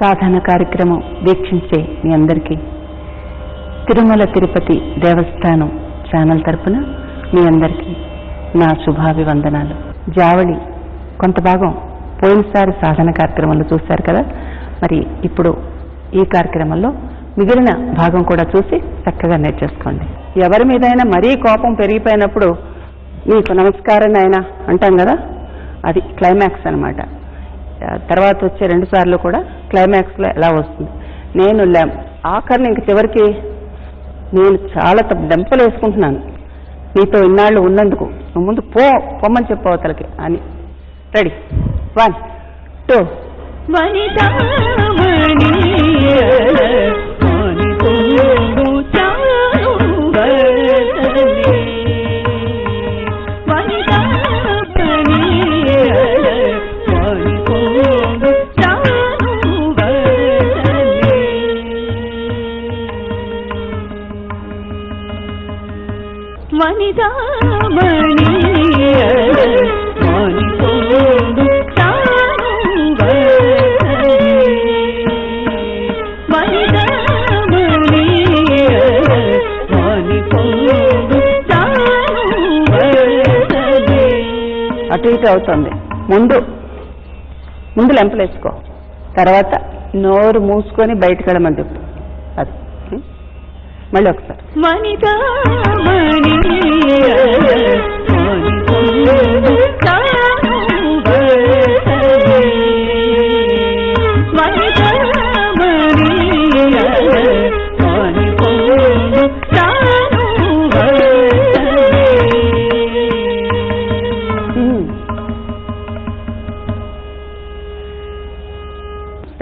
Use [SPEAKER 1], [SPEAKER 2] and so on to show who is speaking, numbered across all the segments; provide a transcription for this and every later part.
[SPEAKER 1] సాధన కార్యక్రమం వీక్షించే మీ అందరికీ తిరుమల తిరుపతి దేవస్థానం ఛానల్ తరపున మీ అందరికీ నా శుభాభివందనాలు. జావళి కొంత భాగం పోయినసారి సాధన కార్యక్రమంలో చూశారు కదా, మరి ఇప్పుడు ఈ కార్యక్రమంలో మిగిలిన భాగం కూడా చూసి చక్కగా నేర్చేసుకోండి. ఎవరి మీదైనా మరీ కోపం పెరిగిపోయినప్పుడు నీకు నమస్కారం అయినా అంటాం కదా, అది క్లైమాక్స్ అన్నమాట. తర్వాత వచ్చే 2 సార్లు కూడా క్లైమాక్స్లో ఎలా వస్తుంది. నేను ఆఖరిని ఇంక చివరికి నేను చాలా దెంపలు వేసుకుంటున్నాను నీతో ఇన్నాళ్ళు ఉన్నందుకు, నువ్వు ముందు పొమ్మని చెప్పు అవతలకి అని. రెడీ, 1 2 అటు ఇటు అవుతుంది. ముందు లెంపలేసుకో, తర్వాత నోరు మూసుకొని బయటకు వెళ్ళమని చెప్పు. అది మళ్ళీ ఒకసారి.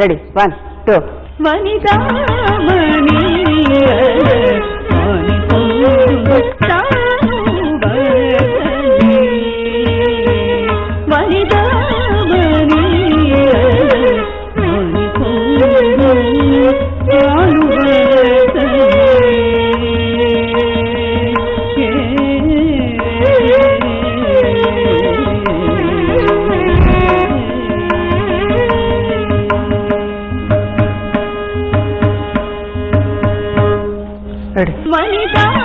[SPEAKER 1] Ready, 1 2
[SPEAKER 2] Ready.